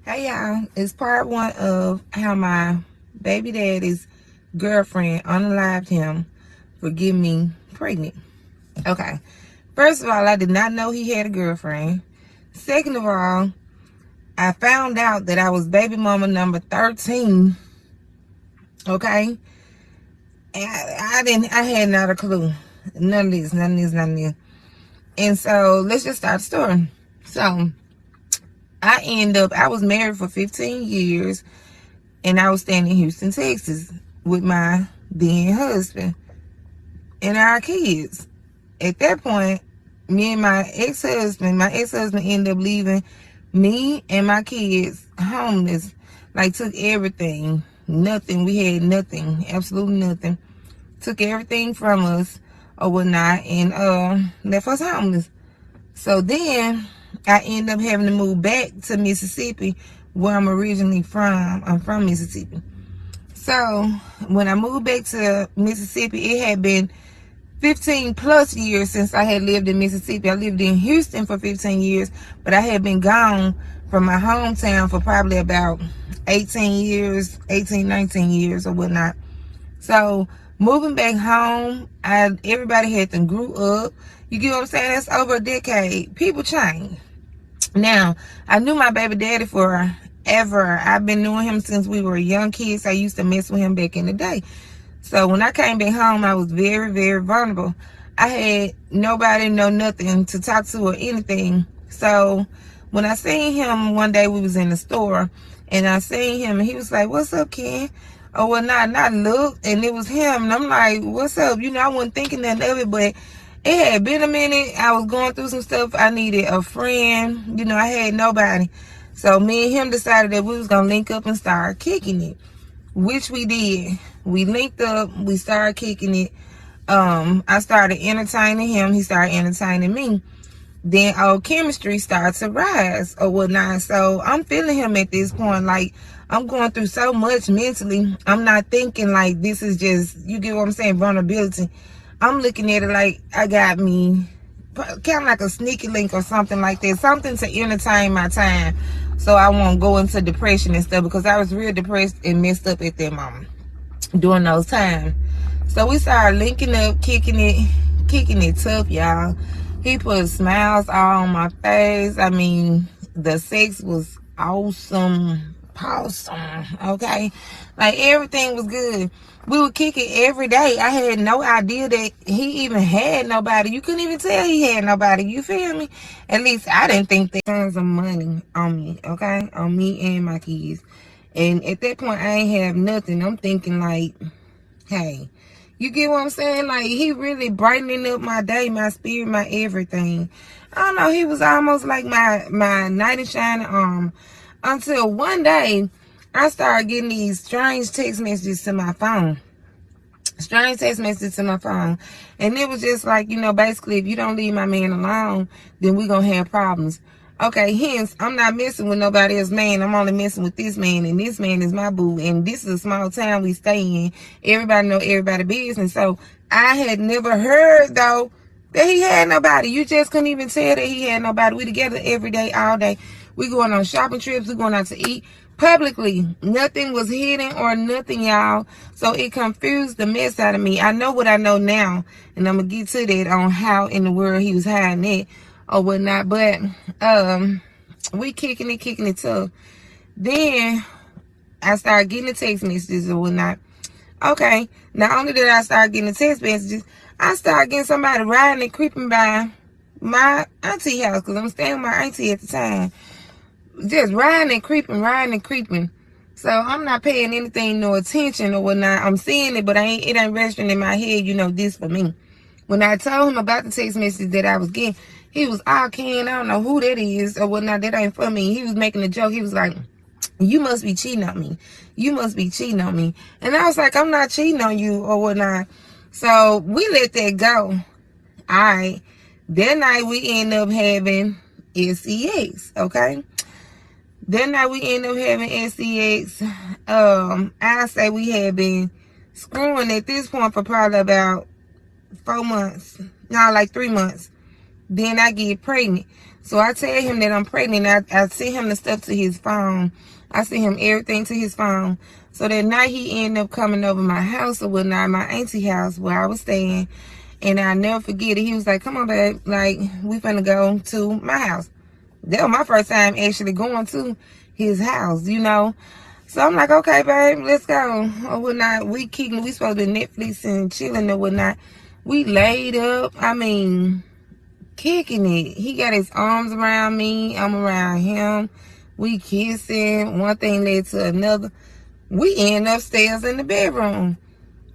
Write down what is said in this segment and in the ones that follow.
Hey y'all, it's part one of how my baby daddy's girlfriend unalived him for getting me pregnant. Okay, first of all, I did not know he had a girlfriend. Second of all, I found out that I was baby mama number 13. Okay, and I had not a clue. None of this. And so let's just start the story. So I was married for 15 years. And I was staying in Houston, Texas with my then husband and our kids. At that point, me and my ex-husband ended up leaving me and my kids homeless. Like, took everything. Nothing. We had nothing. Absolutely nothing. Took everything from us or whatnot and left us homeless. So then I ended up having to move back to Mississippi, where I'm originally from. I'm from Mississippi. So when I moved back to Mississippi, it had been 15 plus years since I had lived in Mississippi. I lived in Houston for 15 years, but I had been gone from my hometown for probably about 19 years or whatnot. So moving back home, everybody had to grew up. You get what I'm saying? That's over a decade. People change. Now, I knew my baby daddy forever. I've been knowing him since we were young kids. I used to mess with him back in the day. So when I came back home, I was very, very vulnerable. I had nobody, no nothing to talk to or anything. So when I seen him one day, we was in the store, and I seen him, and he was like, "What's up, Ken?" Oh, well, not look, and it was him, and I'm like, "What's up?" You know, I wasn't thinking nothing of it, but it had been a minute. I was going through some stuff. I needed a friend. You know, I had nobody. So me and him decided that we was going to link up and start kicking it, which we did. We linked up. We started kicking it. I started entertaining him. He started entertaining me. Then our chemistry started to rise or whatnot. So I'm feeling him at this point. Like, I'm going through so much mentally. I'm not thinking like this is just, you get what I'm saying, vulnerability. I'm looking at it like I got me kind of like a sneaky link or something like that. Something to entertain my time so I won't go into depression and stuff, because I was real depressed and messed up at that moment during those times. So we started linking up, kicking it tough, y'all. He put smiles all on my face. I mean, the sex was awesome, okay? Like, everything was good. We would kick it every day. I had no idea that he even had nobody. You couldn't even tell he had nobody. You feel me? At least I didn't think that. Tons of money on me, okay? On me and my kids. And at that point, I ain't have nothing. I'm thinking like, hey, you get what I'm saying? Like, he really brightening up my day, my spirit, my everything. I don't know. He was almost like my knight in shining armor. Until one day, I started getting these strange text messages to my phone. And it was just like, you know, basically, if you don't leave my man alone, then we're going to have problems. Okay, hence, I'm not messing with nobody else's man. I'm only messing with this man, and this man is my boo. And this is a small town we stay in. Everybody know everybody's business. So I had never heard, though, that he had nobody. You just couldn't even tell that he had nobody. We together every day, all day. We going on shopping trips. We going out to eat publicly. Nothing was hidden or nothing, y'all. So it confused the mess out of me. I know what I know now, and I'm gonna get to that on how in the world he was hiding it or whatnot. But we kicking it tough. Then I started getting the text messages or whatnot. Okay, not only did I start getting the text messages, I started getting somebody riding and creeping by my auntie house, because I'm staying with my auntie at the time. Just riding and creeping. So I'm not paying anything, no attention or whatnot. I'm seeing it, but it ain't registering in my head, you know, this for me. When I told him about the text message that I was getting, he was, "Oh, Ken, I don't know who that is or whatnot. That ain't for me." He was making a joke. He was like, "You must be cheating on me. You must be cheating on me." And I was like, "I'm not cheating on you or whatnot." So we let that go. All right. That night we end up having SEX, okay? That night we end up having SEX. I say we had been screwing at this point for probably about 4 months. No, like 3 months. Then I get pregnant. So I tell him that I'm pregnant. I send him the stuff to his phone. I send him everything to his phone. So that night he ended up coming over my house or whatnot, my auntie house where I was staying. And I'll never forget it. He was like, come on, babe. Like, we finna go to my house. That was my first time actually going to his house, you know. So I'm like, okay, babe, let's go. Or whatnot. We supposed to be Netflix and chilling or whatnot. We laid up. I mean, kicking it. He got his arms around me. I'm around him. We kissing. One thing led to another. We end upstairs in the bedroom.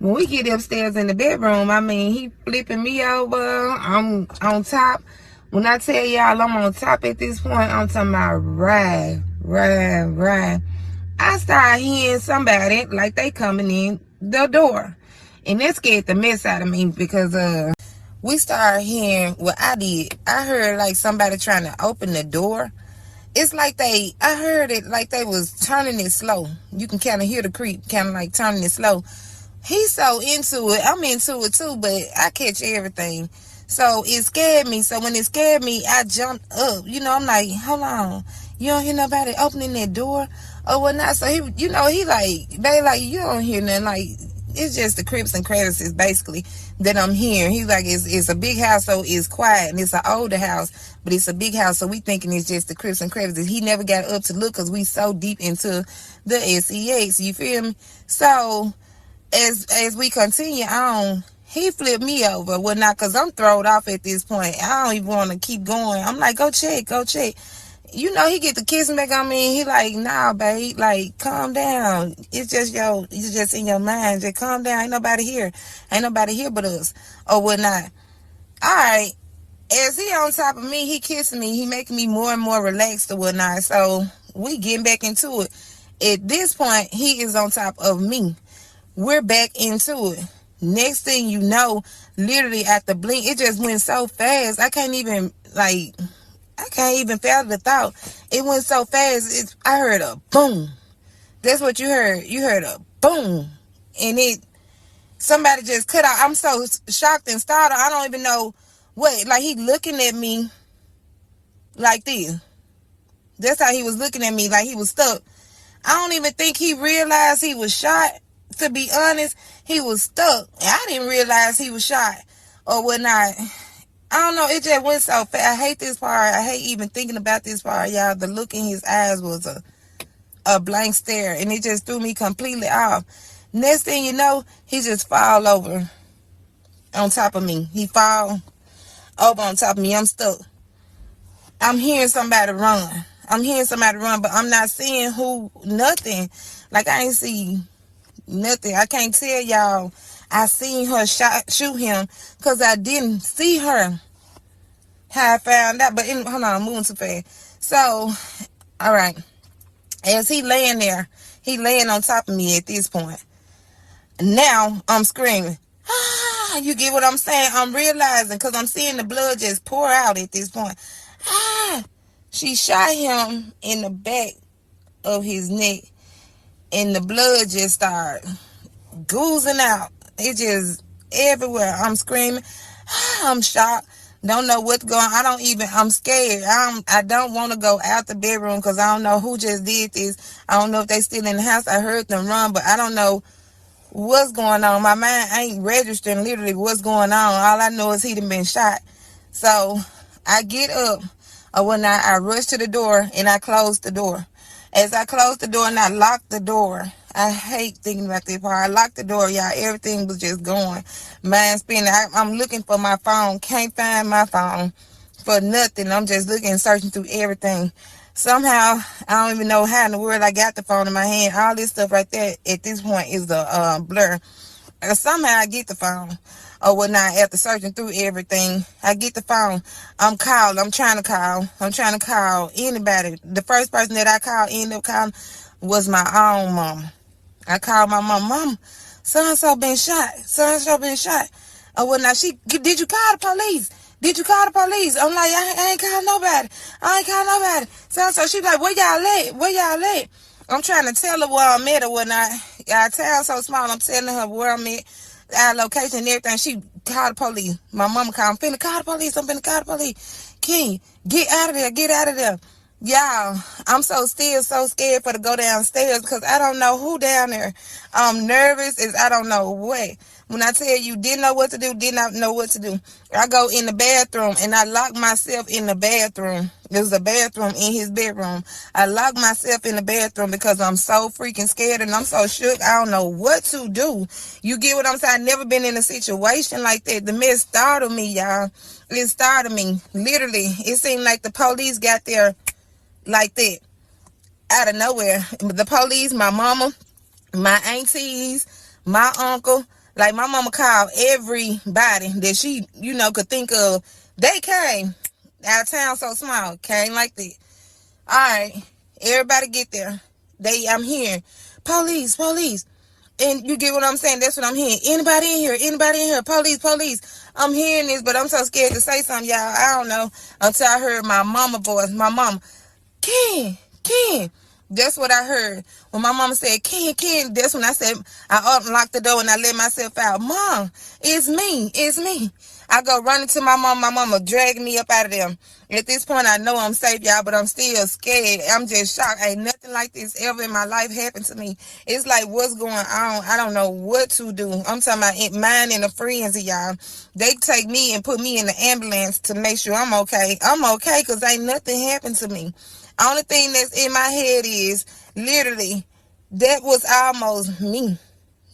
When we get upstairs in the bedroom, I mean, he flipping me over. I'm on top. When I tell y'all I'm on top at this point, I'm talking about ride. I start hearing somebody like they coming in the door. And that scared the mess out of me because we started hearing what I did. I heard like somebody trying to open the door. It's like I heard it like they was turning it slow. You can kind of hear the creep, kind of like turning it slow. He's so into it. I'm into it too, but I catch everything. So it scared me. So when it scared me, I jumped up. You know, I'm like, hold on. You don't hear nobody opening that door or whatnot? So he, you know, he like, they like, you don't hear nothing. Like, it's just the creeps and crevices basically that I'm hearing. He's like, it's a big house, so it's quiet, and it's an older house, but it's a big house, so we thinking it's just the creeps and crevices. He never got up to look because we so deep into the sex. You feel me? So as we continue on, he flipped me over. Well, not because I'm thrown off at this point. I don't even want to keep going. I'm like, go check. You know, he get the kissing back on me. He like, nah, babe, like, calm down. It's just in your mind. Just calm down. Ain't nobody here but us or whatnot. All right. As he on top of me, he kissing me. He making me more and more relaxed or whatnot. So we getting back into it. At this point, he is on top of me. We're back into it. Next thing you know, literally at the blink, it just went so fast. I can't even fathom the thought. It went so fast. I heard a boom. That's what you heard. You heard a boom. And somebody just cut out. I'm so shocked and startled. I don't even know what. Like, he looking at me like this. That's how he was looking at me, like he was stuck. I don't even think he realized he was shot. To be honest, he was stuck. I didn't realize he was shot or whatnot. I don't know. It just went so fast. I hate this part. I hate even thinking about this part, y'all. The look in his eyes was a blank stare, and it just threw me completely off. Next thing you know, he just fall over on top of me. He fall over on top of me. I'm stuck. I'm hearing somebody run. But I'm not seeing who, nothing. Like, I ain't see nothing. I can't tell y'all I seen her shoot him because I didn't see her. How I found out. But hold on, I'm moving too fast. So, all right. As he laying there, he laying on top of me at this point. Now I'm screaming. Ah, you get what I'm saying? I'm realizing because I'm seeing the blood just pour out at this point. Ah, she shot him in the back of his neck, and the blood just started oozing out. It just everywhere. I'm screaming. I'm shocked. Don't know what's going on. I'm scared. I don't want to go out the bedroom because I don't know who just did this. I don't know if they still in the house. I heard them run, but I don't know what's going on. My mind ain't registering literally what's going on. All I know is he done been shot. So I get up. When I rush to the door and I close the door. As I closed the door and I locked the door, I hate thinking about this part. I locked the door, y'all. Everything was just going. Mind spinning. I'm looking for my phone. Can't find my phone for nothing. I'm just looking, searching through everything. Somehow, I don't even know how in the world I got the phone in my hand. All this stuff right there at this point is a blur. Somehow I get the phone or whatnot after searching through everything. I get the phone. I'm trying to call anybody. The first person that I ended up calling was my own mom. I called my mom. Mom, so-and-so been shot. Or whatnot. Did you call the police? I'm like, I ain't calling nobody. So she like, where y'all at? I'm trying to tell her where I'm at or whatnot. Our town's so small, I'm telling her where I'm at, our location and everything. She called the police. My mama called, I'm finna call the police. King, get out of there, get out of there. Y'all, I'm so scared for to go downstairs because I don't know who down there. I'm nervous as I don't know what. When I tell you, did not know what to do. I go in the bathroom and I lock myself in the bathroom. There's a bathroom in his bedroom. I lock myself in the bathroom because I'm so freaking scared and I'm so shook. I don't know what to do. You get what I'm saying? I've never been in a situation like that. The mess startled me, y'all. It startled me. Literally, it seemed like the police got there like that out of nowhere. The police, my mama, my aunties, my uncle, like my mama called everybody that she, could think of. They came. Our town so small, came like that. All right, everybody get there. I'm hearing police. And you get what I'm saying? That's what I'm hearing. Anybody in here? Police. I'm hearing this, but I'm so scared to say something, y'all. I don't know until I heard my mama voice. My mama, Ken. That's what I heard. When my mama said, Ken, that's when I said, I unlocked the door and I let myself out. Mom, it's me. I go running to my mom. My mama dragged me up out of there. At this point, I know I'm safe, y'all, but I'm still scared. I'm just shocked. Ain't nothing like this ever in my life happened to me. It's like, what's going on? I don't know what to do. I'm talking about mine and a frenzy, y'all. They take me and put me in the ambulance to make sure I'm okay. I'm okay because ain't nothing happened to me. Only thing that's in my head is literally that was almost me.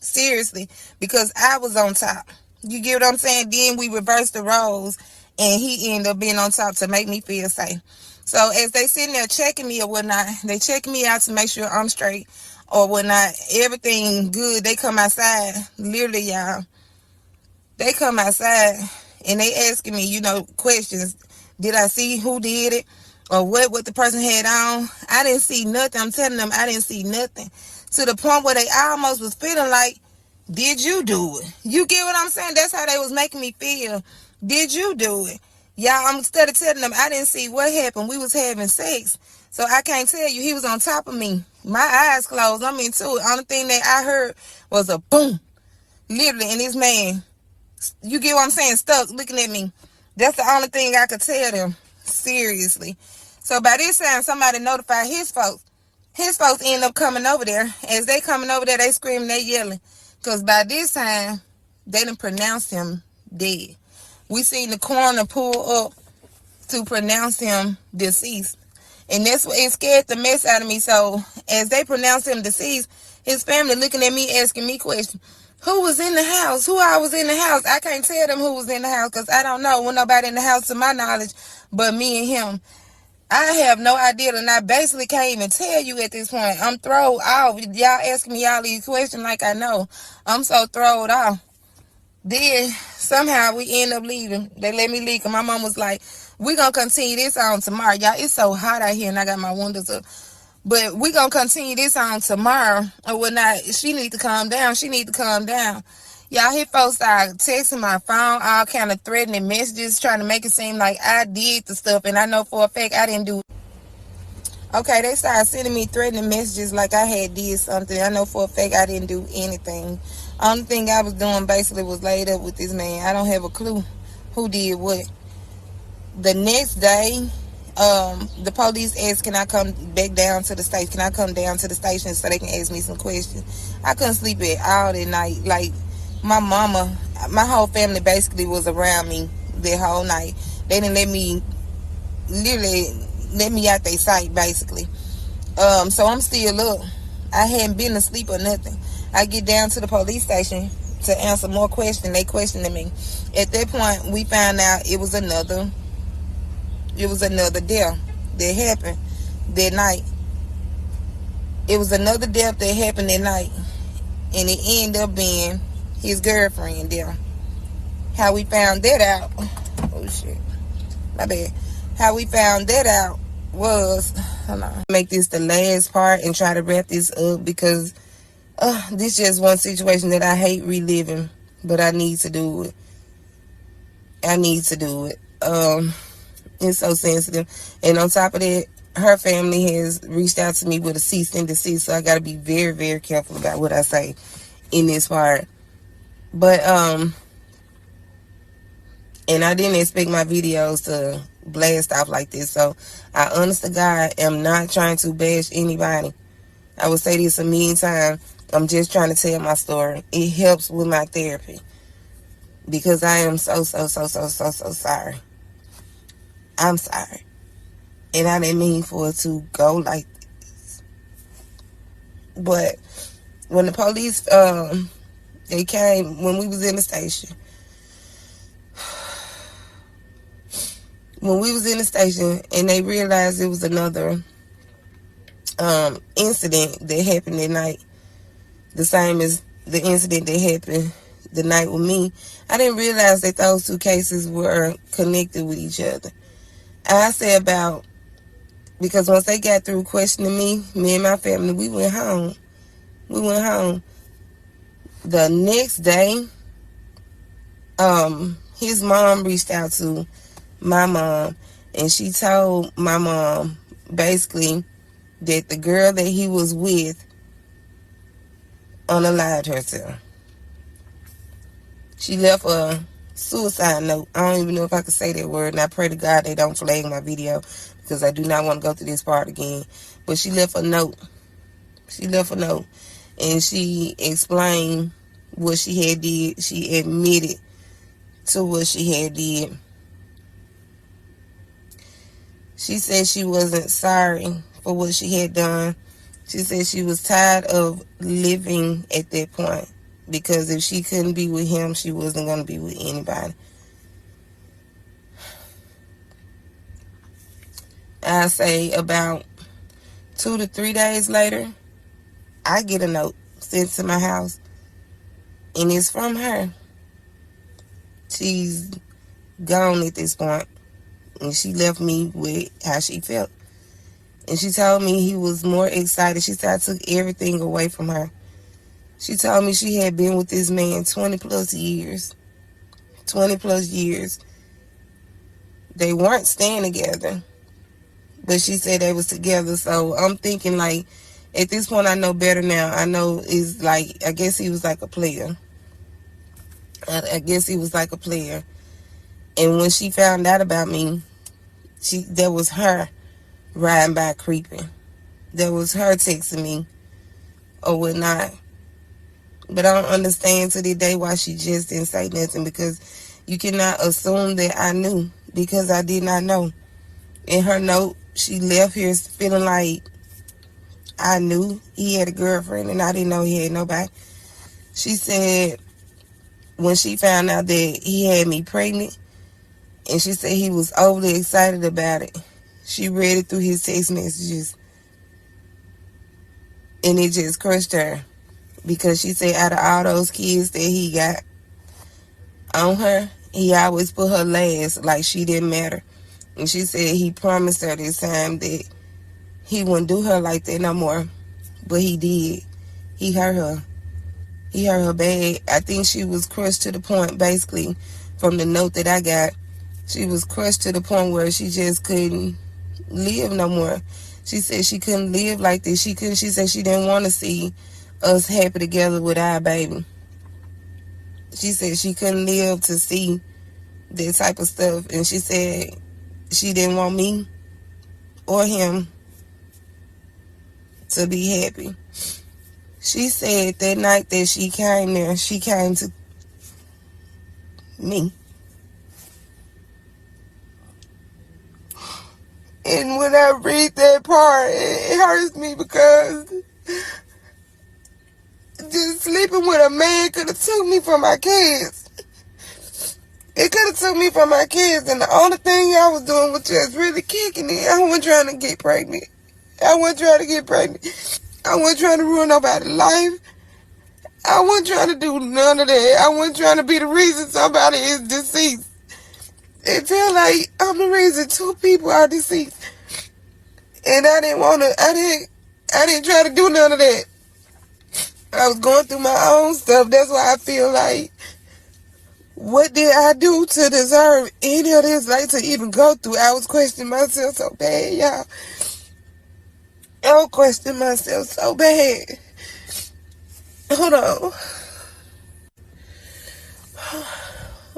Seriously, because I was on top. You get what I'm saying? Then we reversed the roles and he ended up being on top to make me feel safe. So as they sitting there checking me or whatnot, they check me out to make sure I'm straight or whatnot. Everything good. They come outside. Literally, y'all. They come outside and they asking me, questions. Did I see who did it? Or what the person had on? I didn't see nothing. I'm telling them I didn't see nothing. To the point where they almost was feeling like, did you do it? You get what I'm saying? That's how they was making me feel. Did you do it? Y'all, I'm instead of telling them I didn't see what happened. We was having sex. So I can't tell you. He was on top of me. My eyes closed. I'm into it. Only thing that I heard was a boom. Literally. And this man, you get what I'm saying? Stuck looking at me. That's the only thing I could tell them. Seriously. So by this time, somebody notified his folks. His folks end up coming over there. As they coming over there, they screaming, they yelling. Because by this time, they done pronounced him dead. We seen the coroner pull up to pronounce him deceased. And that's what it scared the mess out of me. So as they pronounced him deceased, his family looking at me, asking me questions. Who was in the house? Who I was in the house? I can't tell them who was in the house because I don't know. When nobody in the house to my knowledge but me and him. I have no idea, and I basically can't even tell you at this point. I'm thrown off. Y'all asking me all these questions like I know. I'm so thrown off. Then somehow we end up leaving. They let me leave. My mom was like, we're going to continue this on tomorrow. Y'all, it's so hot out here, and I got my windows up. But we're going to continue this on tomorrow or whatnot. She need to calm down. Y'all, his folks started texting my phone, all kind of threatening messages, trying to make it seem like I did the stuff, and I know for a fact I didn't do it. Okay, they started sending me threatening messages like I had did something. I know for a fact I didn't do anything. Only thing I was doing basically was laid up with this man. I don't have a clue who did what. The next day, the police asked, can I come back down to the station? Can I come down to the station so they can ask me some questions? I couldn't sleep at all that night. Like, my mama, my whole family basically was around me the whole night. They didn't literally let me out their sight, basically. So I'm still up. I hadn't been asleep or nothing. I get down to the police station to answer more questions. They questioning me. At that point, we found out it was another death that happened that night. It was another death that happened that night. And it ended up being his girlfriend there. How we found that out, oh shit, my bad. How we found that out was, hold on, make this the last part and try to wrap this up because this is just one situation that I hate reliving, but I need to do it. It's so sensitive. And on top of that, her family has reached out to me with a cease and desist, so I got to be very, very careful about what I say in this part. But and I didn't expect my videos to blast off like this. So I honest to God am not trying to bash anybody. I will say this a million times. I'm just trying to tell my story. It helps with my therapy. Because I am so sorry. I'm sorry. And I didn't mean for it to go like this. But when the police, they came, when we was in the station. When we was in the station and they realized it was another incident that happened that night, the same as the incident that happened the night with me, I didn't realize that those two cases were connected with each other. I say about, because once they got through questioning me and my family, we went home. The next day, his mom reached out to my mom, and she told my mom basically that the girl that he was with unalived herself. She left a suicide note. I don't even know if I could say that word, and I pray to God they don't flag my video because I do not want to go through this part again. But she left a note. And she explained what she had did. She admitted to what she had did. She said she wasn't sorry for what she had done. She said she was tired of living at that point, because if she couldn't be with him, she wasn't going to be with anybody. I say about 2 to 3 days later, I get a note sent to my house, and it's from her. She's gone at this point, and she left me with how she felt. And she told me he was more excited. She said I took everything away from her. She told me she had been with this man 20 plus years. 20 plus years. They weren't staying together, but she said they was together. So I'm thinking, like, at this point I know better now. I know it's like, I guess he was like a player. I guess he was like a player. And when she found out about me, that was her riding by creeping. That was her texting me or whatnot. But I don't understand to this day why she just didn't say nothing, because you cannot assume that I knew, because I did not know. In her note, she left here feeling like I knew he had a girlfriend and I didn't know he had nobody. She said when she found out that he had me pregnant, and she said he was overly excited about it. She read it through his text messages, and it just crushed her, because she said out of all those kids that he got on her, he always put her last, like she didn't matter. And she said he promised her this time that he wouldn't do her like that no more, but he did. He hurt her. He hurt her bad. I think she was crushed to the point, basically, from the note that I got, she was crushed to the point where she just couldn't live no more. She said she couldn't live like this. She said she didn't want to see us happy together with our baby. She said she couldn't live to see that type of stuff. And she said she didn't want me or him to be happy. She said that night that she came there, she came to me. And when I read that part, it hurts me, because just sleeping with a man could have took me from my kids. It could have took me from my kids, and the only thing I was doing was just really kicking it. I wasn't trying to get pregnant. I wasn't trying to ruin nobody's life. I wasn't trying to do none of that. I wasn't trying to be the reason somebody is deceased. It felt like I'm the reason 2 people are deceased. And I didn't try to do none of that. I was going through my own stuff. That's why I feel like, what did I do to deserve any of this, like, to even go through? I was questioning myself so bad, y'all. I was questioning myself so bad. Hold on.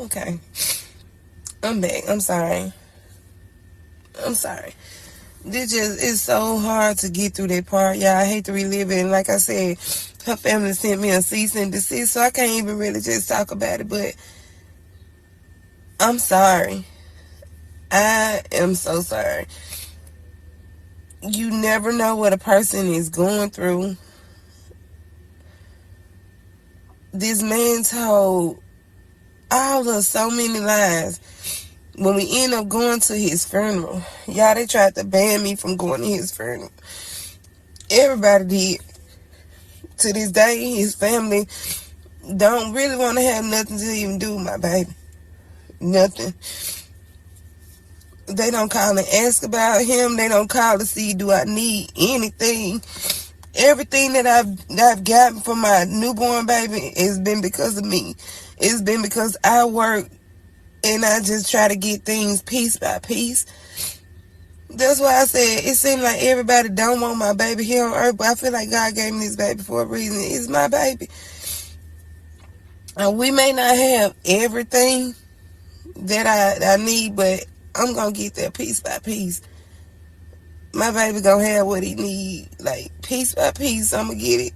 Okay. I'm back. I'm sorry. I'm sorry. This just is so hard to get through that part, y'all. I hate to relive it. And like I said, her family sent me a cease and desist, so I can't even really just talk about it. But I'm sorry. I am so sorry. You never know what a person is going through. This man told all of so many lies. When we end up going to his funeral, y'all, they tried to ban me from going to his funeral. Everybody did. To this day, his family don't really want to have nothing to even do with my baby. Nothing. They don't call and ask about him. They don't call to see, do I need anything. Everything that I've gotten from my newborn baby has been because of me. It's been because I work and I just try to get things piece by piece. That's why I said it seems like everybody don't want my baby here on earth, but I feel like God gave me this baby for a reason. It's my baby. And we may not have everything that I need, but I'm going to get that piece by piece. My baby going to have what he need. Like, piece by piece, I'm going to get it.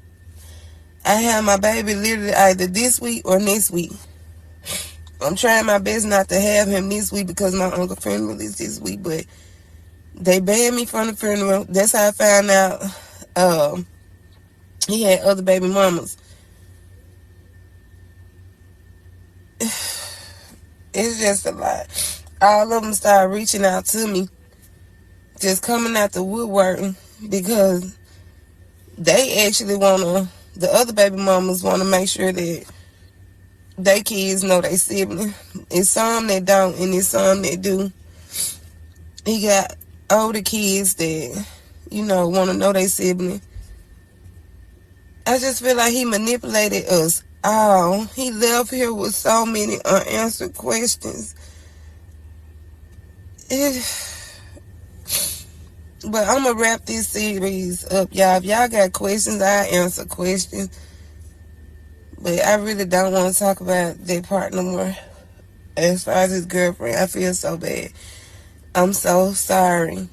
I have my baby literally either this week or next week. I'm trying my best not to have him this week because my uncle's funeral is this week, but they banned me from the funeral. That's how I found out he had other baby mamas. It's just a lot. All of them started reaching out to me, just coming out the woodworking, because they actually the other baby mamas want to make sure that they kids know they sibling. It's some that don't, and it's some that do. He got older kids that, want to know they sibling. I just feel like he manipulated us all. He left here with so many unanswered questions. But I'm going to wrap this series up, y'all. If y'all got questions, I answer questions. But I really don't want to talk about that part no more. As far as his girlfriend, I feel so bad. I'm so sorry.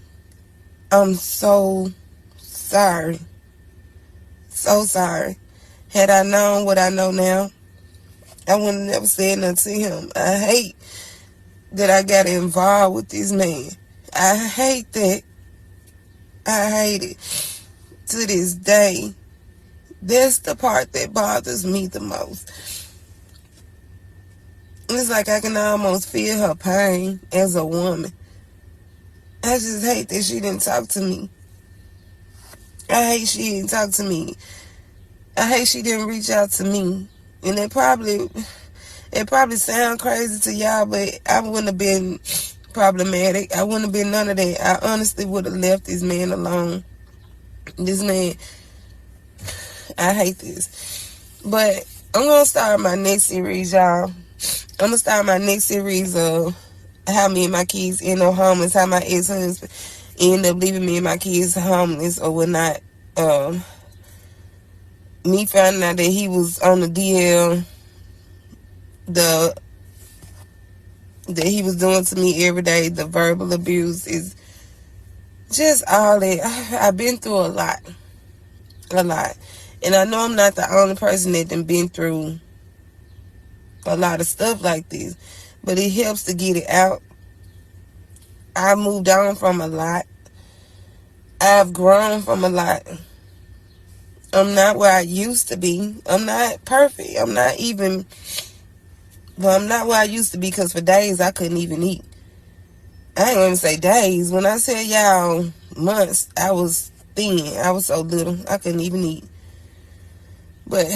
I'm so sorry. So sorry. Had I known what I know now, I would have never said nothing to him. I hate that I got involved with this man. I hate that. I hate it. To this day, that's the part that bothers me the most. It's like I can almost feel her pain as a woman. I just hate that she didn't talk to me. I hate she didn't talk to me. I hate she didn't reach out to me. And it probably sound crazy to y'all, but I wouldn't have been problematic. I wouldn't have been none of that. I honestly would have left this man alone. This man, I hate this. But I'm going to start my next series, y'all. I'm going to start my next series of how me and my kids end up homeless, how my ex-husband ended up leaving me and my kids homeless or whatnot. Me finding out that he was on the DL, that he was doing to me every day, the verbal abuse, is just all that. I've been through a lot. And I know I'm not the only person that done been through a lot of stuff like this, but it helps to get it out. I moved on from a lot. I've grown from a lot. I'm not where I used to be. I'm not perfect. I'm not where I used to be, because for days I couldn't even eat. I ain't gonna say days. When I say y'all months, I was thin. I was so little. I couldn't even eat. But